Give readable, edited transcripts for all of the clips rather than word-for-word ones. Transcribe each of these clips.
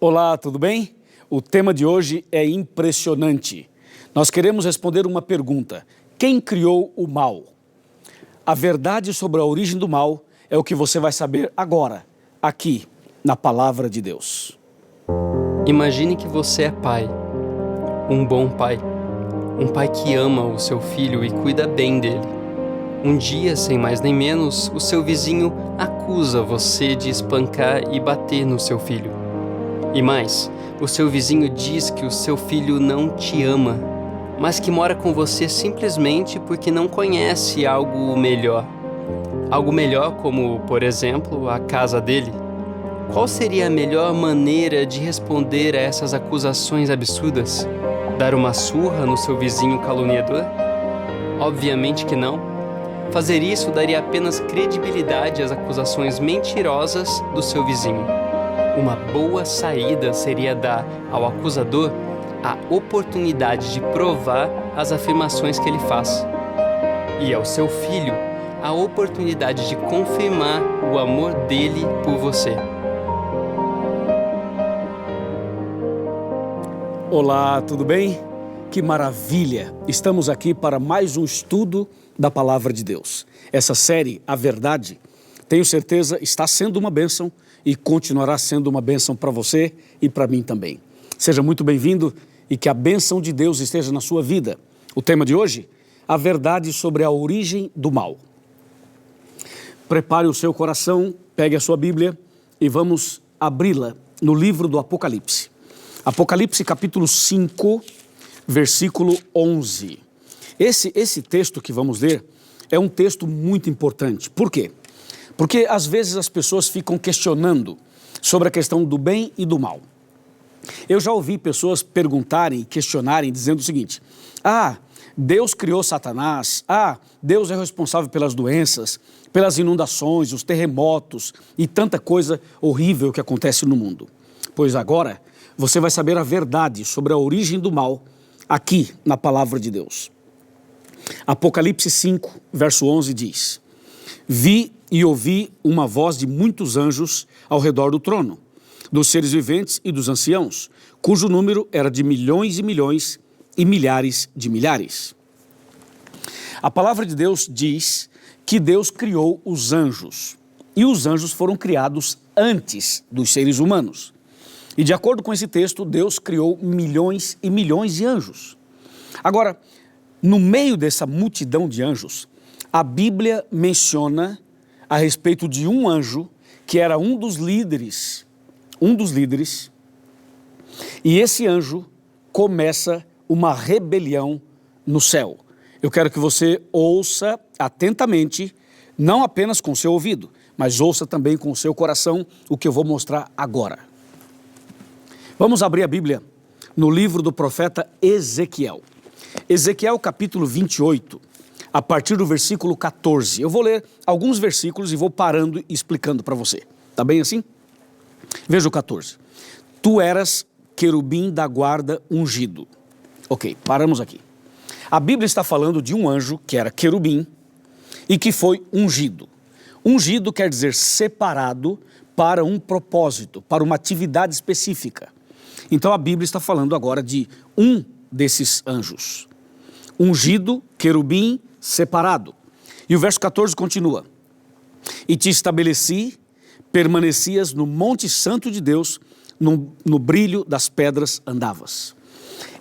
Olá, tudo bem? O tema de hoje é impressionante. Nós queremos responder uma pergunta: quem criou o mal? A verdade sobre a origem do mal é o que você vai saber agora, aqui, na Palavra de Deus. Imagine que você é pai, um bom pai, um pai que ama o seu filho e cuida bem dele. Um dia, sem mais nem menos, o seu vizinho acusa você de espancar e bater no seu filho. E mais, o seu vizinho diz que o seu filho não te ama, mas que mora com você simplesmente porque não conhece algo melhor. Algo melhor como, por exemplo, a casa dele. Qual seria a melhor maneira de responder a essas acusações absurdas? Dar uma surra no seu vizinho caluniador? Obviamente que não. Fazer isso daria apenas credibilidade às acusações mentirosas do seu vizinho. Uma boa saída seria dar ao acusador a oportunidade de provar as afirmações que ele faz. E ao seu filho, a oportunidade de confirmar o amor dele por você. Olá, tudo bem? Que maravilha! Estamos aqui para mais um estudo da Palavra de Deus. Essa série, A Verdade, tenho certeza está sendo uma bênção e continuará sendo uma bênção para você e para mim também. Seja muito bem-vindo e que a bênção de Deus esteja na sua vida. O tema de hoje, a verdade sobre a origem do mal. Prepare o seu coração, pegue a sua Bíblia e vamos abri-la no livro do Apocalipse. Apocalipse capítulo 5, versículo 11. Esse texto que vamos ler é um texto muito importante. Por quê? Porque às vezes as pessoas ficam questionando sobre a questão do bem e do mal. Eu já ouvi pessoas perguntarem, questionarem, dizendo o seguinte: Deus criou Satanás, Deus é responsável pelas doenças, pelas inundações, os terremotos e tanta coisa horrível que acontece no mundo. Pois agora você vai saber a verdade sobre a origem do mal aqui na Palavra de Deus. Apocalipse 5, verso 11 diz: Vi e ouvi uma voz de muitos anjos ao redor do trono, dos seres viventes e dos anciãos, cujo número era de milhões e milhões e milhares de milhares. A Palavra de Deus diz que Deus criou os anjos, e os anjos foram criados antes dos seres humanos. E de acordo com esse texto, Deus criou milhões e milhões de anjos. Agora, no meio dessa multidão de anjos, a Bíblia menciona a respeito de um anjo que era um dos líderes, e esse anjo começa uma rebelião no céu. Eu quero que você ouça atentamente, não apenas com o seu ouvido, mas ouça também com o seu coração o que eu vou mostrar agora. Vamos abrir a Bíblia no livro do profeta Ezequiel. Ezequiel capítulo 28, a partir do versículo 14. Eu vou ler alguns versículos e vou parando e explicando para você. Tá bem assim? Veja o 14. Tu eras querubim da guarda ungido. Ok, paramos aqui. A Bíblia está falando de um anjo que era querubim e que foi ungido. Ungido quer dizer separado para um propósito, para uma atividade específica. Então a Bíblia está falando agora de um desses anjos. Ungido, querubim, separado. E o verso 14 continua: E te estabeleci, permanecias no monte santo de Deus, no brilho das pedras andavas.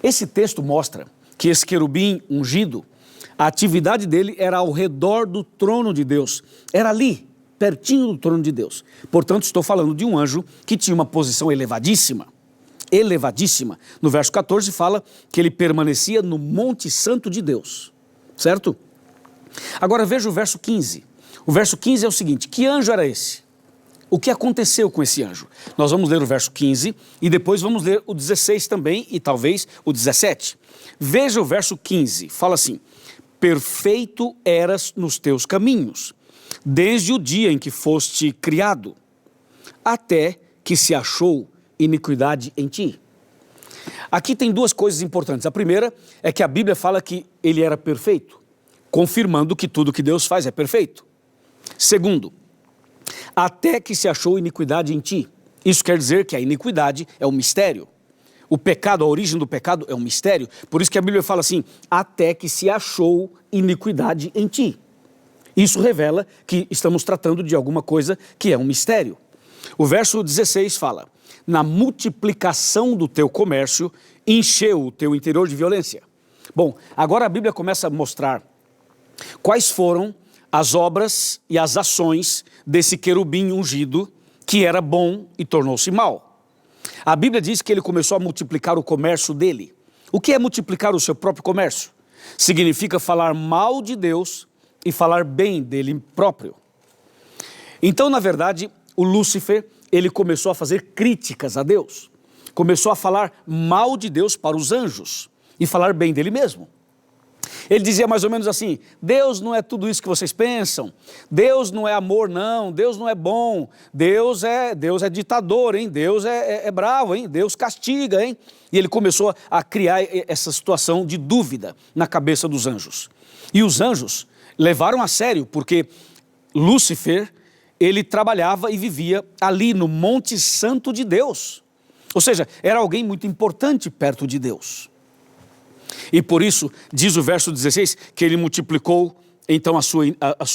Esse texto mostra que esse querubim ungido, a atividade dele era ao redor do trono de Deus. Era ali, pertinho do trono de Deus. Portanto, estou falando de um anjo que tinha uma posição elevadíssima. No verso 14 fala que ele permanecia no monte santo de Deus, certo? Agora veja o verso 15. O verso 15 é o seguinte: que anjo era esse? O que aconteceu com esse anjo? Nós vamos ler o verso 15 e depois vamos ler o 16 também e talvez o 17. Veja o verso 15, fala assim: perfeito eras nos teus caminhos, desde o dia em que foste criado, até que se achou iniquidade em ti. Aqui tem duas coisas importantes. A primeira é que a Bíblia fala que ele era perfeito, confirmando que tudo que Deus faz é perfeito. Segundo, até que se achou iniquidade em ti. Isso quer dizer que a iniquidade é um mistério. O pecado, a origem do pecado é um mistério. Por isso que a Bíblia fala assim, até que se achou iniquidade em ti. Isso revela que estamos tratando de alguma coisa que é um mistério. O verso 16 fala, na multiplicação do teu comércio, encheu o teu interior de violência. Bom, agora a Bíblia começa a mostrar quais foram as obras e as ações desse querubim ungido, que era bom e tornou-se mal. A Bíblia diz que ele começou a multiplicar o comércio dele. O que é multiplicar o seu próprio comércio? Significa falar mal de Deus e falar bem dele próprio. Então, na verdade, o Lúcifer, ele começou a fazer críticas a Deus. Começou a falar mal de Deus para os anjos e falar bem dele mesmo. Ele dizia mais ou menos assim, Deus não é tudo isso que vocês pensam, Deus não é amor não, Deus não é bom, Deus é ditador, hein? Deus é bravo, hein? Deus castiga, hein? E ele começou a criar essa situação de dúvida na cabeça dos anjos. E os anjos levaram a sério, porque Lúcifer, ele trabalhava e vivia ali no Monte Santo de Deus. Ou seja, era alguém muito importante perto de Deus. E por isso, diz o verso 16, que ele multiplicou então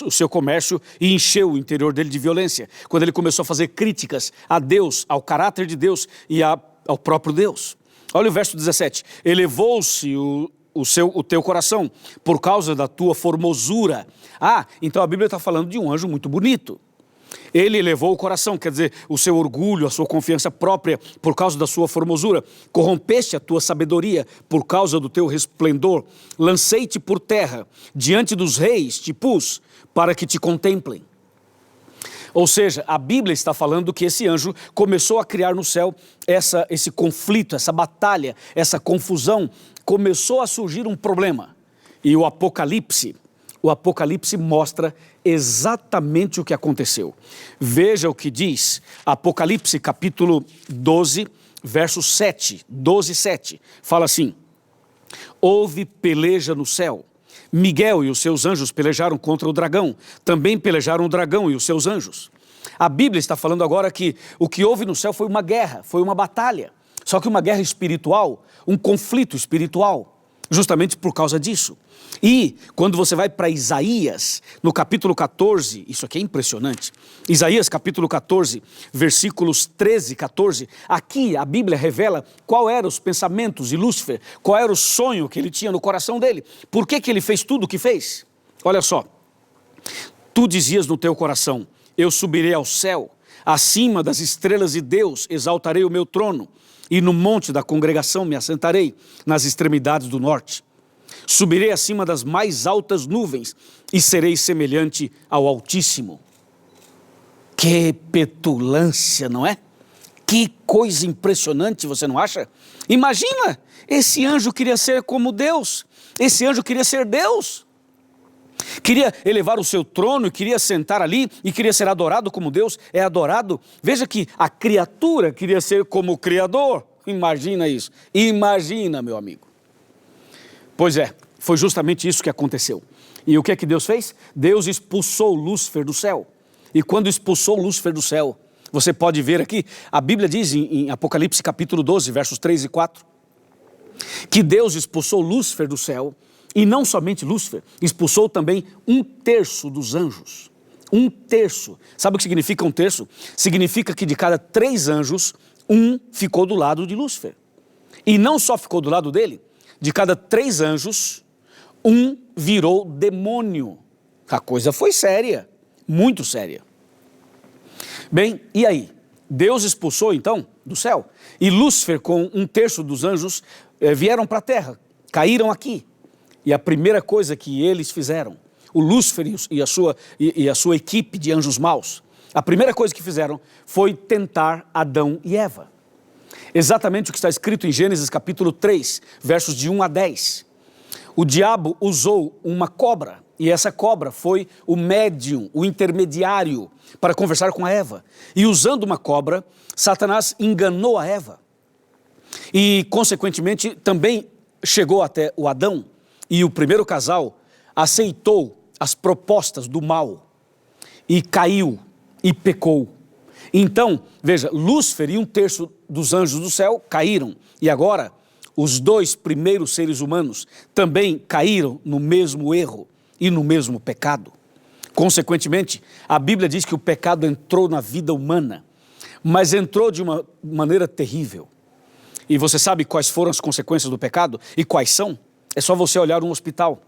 o seu comércio e encheu o interior dele de violência. Quando ele começou a fazer críticas a Deus, ao caráter de Deus e ao próprio Deus. Olha o verso 17, elevou-se o teu coração por causa da tua formosura. Ah, então a Bíblia está falando de um anjo muito bonito. Ele elevou o coração, quer dizer, o seu orgulho, a sua confiança própria por causa da sua formosura. Corrompeste a tua sabedoria por causa do teu resplendor. Lancei-te por terra, diante dos reis te pus, para que te contemplem. Ou seja, a Bíblia está falando que esse anjo começou a criar no céu esse conflito, essa batalha, essa confusão. Começou a surgir um problema. E o Apocalipse mostra exatamente o que aconteceu. Veja o que diz Apocalipse capítulo 12, verso 7, 12, 7. Fala assim, houve peleja no céu. Miguel e os seus anjos pelejaram contra o dragão. Também pelejaram o dragão e os seus anjos. A Bíblia está falando agora que o que houve no céu foi uma guerra, foi uma batalha. Só que uma guerra espiritual, um conflito espiritual, justamente por causa disso. E quando você vai para Isaías, no capítulo 14, isso aqui é impressionante, Isaías capítulo 14, versículos 13 e 14, aqui a Bíblia revela qual eram os pensamentos de Lúcifer, qual era o sonho que ele tinha no coração dele, por que ele fez tudo o que fez. Olha só, tu dizias no teu coração, eu subirei ao céu, acima das estrelas de Deus exaltarei o meu trono, e no monte da congregação me assentarei, nas extremidades do norte. Subirei acima das mais altas nuvens e serei semelhante ao Altíssimo. Que petulância, não é? Que coisa impressionante, você não acha? Imagina, esse anjo queria ser como Deus, esse anjo queria ser Deus. Queria elevar o seu trono, queria sentar ali e queria ser adorado como Deus é adorado. Veja que a criatura queria ser como o Criador. Imagina isso. Imagina, meu amigo. Pois é, foi justamente isso que aconteceu. E o que é que Deus fez? Deus expulsou Lúcifer do céu. E quando expulsou Lúcifer do céu, você pode ver aqui, a Bíblia diz em Apocalipse capítulo 12, versos 3 e 4, que Deus expulsou Lúcifer do céu, e não somente Lúcifer, expulsou também 1/3 dos anjos. 1/3. Sabe o que significa 1/3? Significa que de cada 3 anjos, 1 ficou do lado de Lúcifer. E não só ficou do lado dele, de cada 3 anjos, 1 virou demônio. A coisa foi séria, muito séria. Bem, e aí? Deus expulsou então do céu, e Lúcifer com 1/3 dos anjos vieram para a terra, caíram aqui. E a primeira coisa que eles fizeram, o Lúcifer e a sua equipe de anjos maus, a primeira coisa que fizeram foi tentar Adão e Eva. Exatamente o que está escrito em Gênesis capítulo 3, versos de 1 a 10. O diabo usou uma cobra, e essa cobra foi o médium, o intermediário, para conversar com a Eva. E usando uma cobra, Satanás enganou a Eva. E, consequentemente, também chegou até o Adão, e o primeiro casal aceitou as propostas do mal, e caiu, e pecou. Então, veja, Lúcifer e 1/3 dos anjos do céu caíram. E agora, os 2 primeiros seres humanos também caíram no mesmo erro e no mesmo pecado. Consequentemente, a Bíblia diz que o pecado entrou na vida humana, mas entrou de uma maneira terrível. E você sabe quais foram as consequências do pecado? E quais são? É só você olhar um hospital.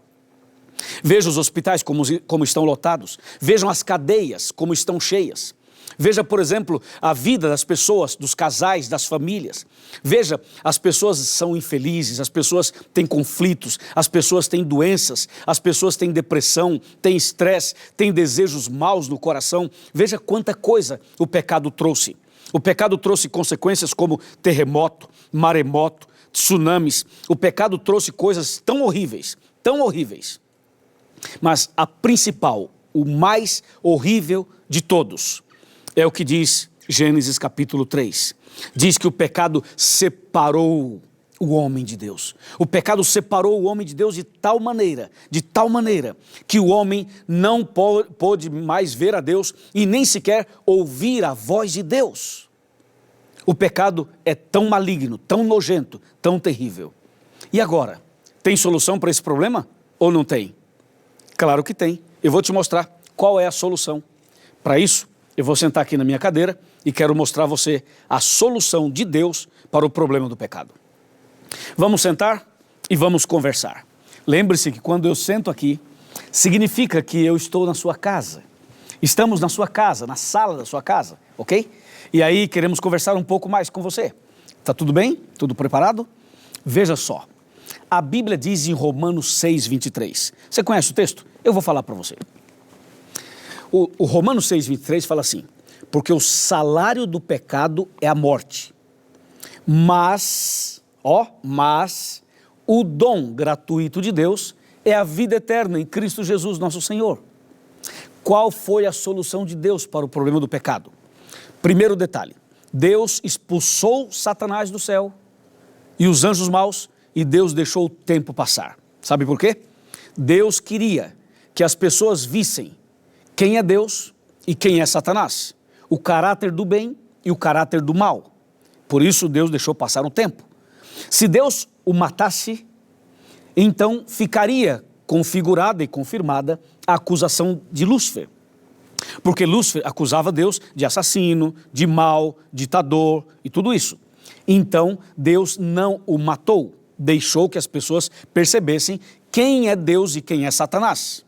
Veja os hospitais como estão lotados. Vejam as cadeias como estão cheias. Veja, por exemplo, a vida das pessoas, dos casais, das famílias. Veja, as pessoas são infelizes, as pessoas têm conflitos, as pessoas têm doenças, as pessoas têm depressão, têm estresse, têm desejos maus no coração. Veja quanta coisa o pecado trouxe. O pecado trouxe consequências como terremoto, maremoto, tsunamis. O pecado trouxe coisas tão horríveis, tão horríveis. Mas a principal, o mais horrível de todos, é o que diz Gênesis capítulo 3. Diz que o pecado separou o homem de Deus. O pecado separou o homem de Deus de tal maneira, que o homem não pôde mais ver a Deus e nem sequer ouvir a voz de Deus. O pecado é tão maligno, tão nojento, tão terrível. E agora, tem solução para esse problema ou não tem? Claro que tem. Eu vou te mostrar qual é a solução. Para isso, eu vou sentar aqui na minha cadeira e quero mostrar a você a solução de Deus para o problema do pecado. Vamos sentar e vamos conversar. Lembre-se que quando eu sento aqui, significa que eu estou na sua casa. Estamos na sua casa, na sala da sua casa, ok? E aí queremos conversar um pouco mais com você. Tá tudo bem? Tudo preparado? Veja só. A Bíblia diz em Romanos 6:23. Você conhece o texto? Eu vou falar para você. O Romanos 6:23 fala assim: porque o salário do pecado é a morte, mas o dom gratuito de Deus é a vida eterna em Cristo Jesus nosso Senhor. Qual foi a solução de Deus para o problema do pecado? Primeiro detalhe, Deus expulsou Satanás do céu e os anjos maus, e Deus deixou o tempo passar. Sabe por quê? Deus queria que as pessoas vissem quem é Deus e quem é Satanás, o caráter do bem e o caráter do mal. Por isso Deus deixou passar um tempo. Se Deus o matasse, então ficaria configurada e confirmada a acusação de Lúcifer. Porque Lúcifer acusava Deus de assassino, de mau, ditador e tudo isso. Então Deus não o matou, deixou que as pessoas percebessem quem é Deus e quem é Satanás.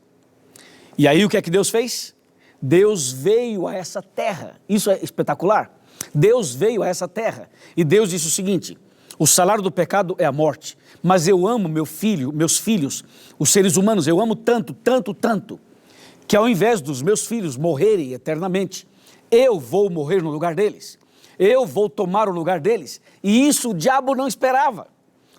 E aí o que é que Deus fez? Deus veio a essa terra. Isso é espetacular. Deus veio a essa terra e Deus disse o seguinte: o salário do pecado é a morte, mas eu amo meus filhos, os seres humanos, eu amo tanto, tanto, tanto, que ao invés dos meus filhos morrerem eternamente, eu vou morrer no lugar deles. Eu vou tomar o lugar deles. E isso o diabo não esperava.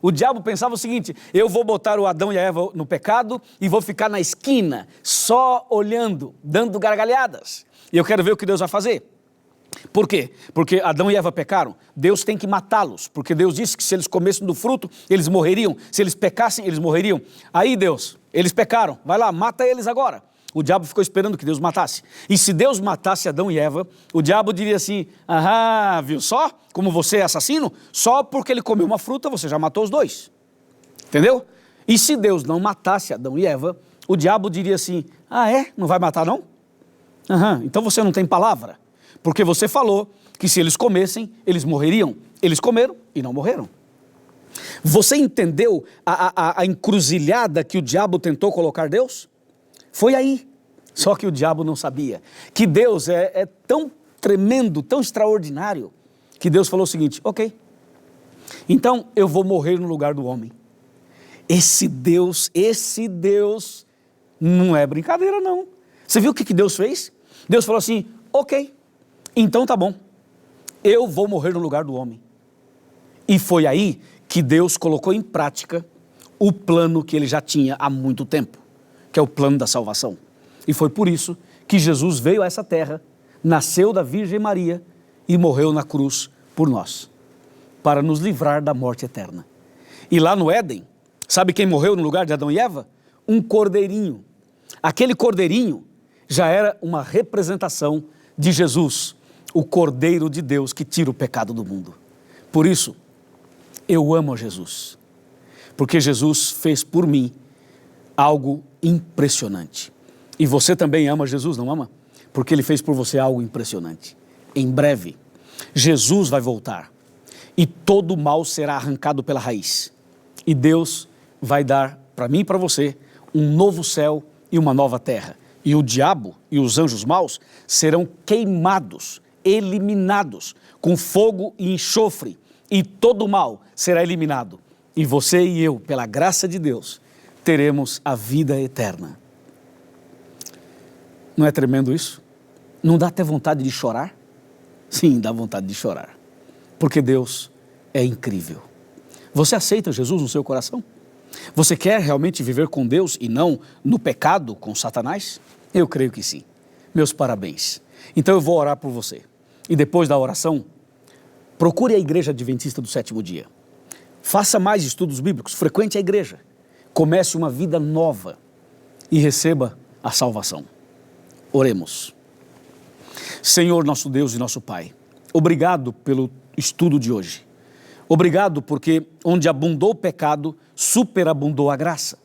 O diabo pensava o seguinte: eu vou botar o Adão e a Eva no pecado e vou ficar na esquina, só olhando, dando gargalhadas. E eu quero ver o que Deus vai fazer. Por quê? Porque Adão e Eva pecaram. Deus tem que matá-los, porque Deus disse que se eles comessem do fruto, eles morreriam. Se eles pecassem, eles morreriam. Aí Deus, eles pecaram, vai lá, mata eles agora. O diabo ficou esperando que Deus matasse. E se Deus matasse Adão e Eva, o diabo diria assim: aham, viu só? Como você é assassino? Só porque ele comeu uma fruta, você já matou os dois. Entendeu? E se Deus não matasse Adão e Eva, o diabo diria assim: ah é? Não vai matar não? Aham, então você não tem palavra. Porque você falou que se eles comessem, eles morreriam. Eles comeram e não morreram. Você entendeu a encruzilhada que o diabo tentou colocar Deus? Foi aí. Só que o diabo não sabia que Deus é tão tremendo, tão extraordinário, que Deus falou o seguinte: ok, então eu vou morrer no lugar do homem. Esse Deus não é brincadeira não. Você viu o que Deus fez? Deus falou assim: ok, então tá bom, eu vou morrer no lugar do homem. E foi aí que Deus colocou em prática o plano que ele já tinha há muito tempo, que é o plano da salvação. E foi por isso que Jesus veio a essa terra, nasceu da Virgem Maria e morreu na cruz por nós, para nos livrar da morte eterna. E lá no Éden, sabe quem morreu no lugar de Adão e Eva? Um cordeirinho. Aquele cordeirinho já era uma representação de Jesus, o Cordeiro de Deus que tira o pecado do mundo. Por isso, eu amo a Jesus, porque Jesus fez por mim algo impressionante. E você também ama Jesus, não ama? Porque Ele fez por você algo impressionante. Em breve, Jesus vai voltar e todo o mal será arrancado pela raiz. E Deus vai dar para mim e para você um novo céu e uma nova terra. E o diabo e os anjos maus serão queimados, eliminados com fogo e enxofre, e todo o mal será eliminado. E você e eu, pela graça de Deus, teremos a vida eterna. Não é tremendo isso? Não dá até vontade de chorar? Sim, dá vontade de chorar, porque Deus é incrível. Você aceita Jesus no seu coração? Você quer realmente viver com Deus e não no pecado com Satanás? Eu creio que sim. Meus parabéns. Então eu vou orar por você. E depois da oração, procure a Igreja Adventista do Sétimo Dia. Faça mais estudos bíblicos, frequente a igreja. Comece uma vida nova e receba a salvação. Oremos. Senhor, nosso Deus e nosso Pai, obrigado pelo estudo de hoje. Obrigado porque onde abundou o pecado, superabundou a graça.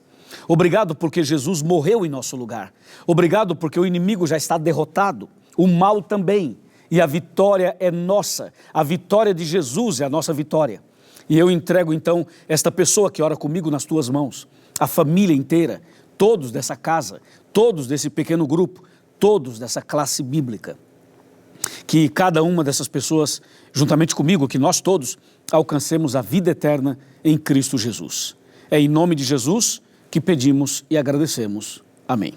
Obrigado porque Jesus morreu em nosso lugar. Obrigado porque o inimigo já está derrotado, o mal também. E a vitória é nossa. A vitória de Jesus é a nossa vitória. E eu entrego então esta pessoa que ora comigo nas tuas mãos, a família inteira, todos dessa casa, todos desse pequeno grupo, todos dessa classe bíblica. Que cada uma dessas pessoas, juntamente comigo, que nós todos alcancemos a vida eterna em Cristo Jesus. É em nome de Jesus que pedimos e agradecemos. Amém.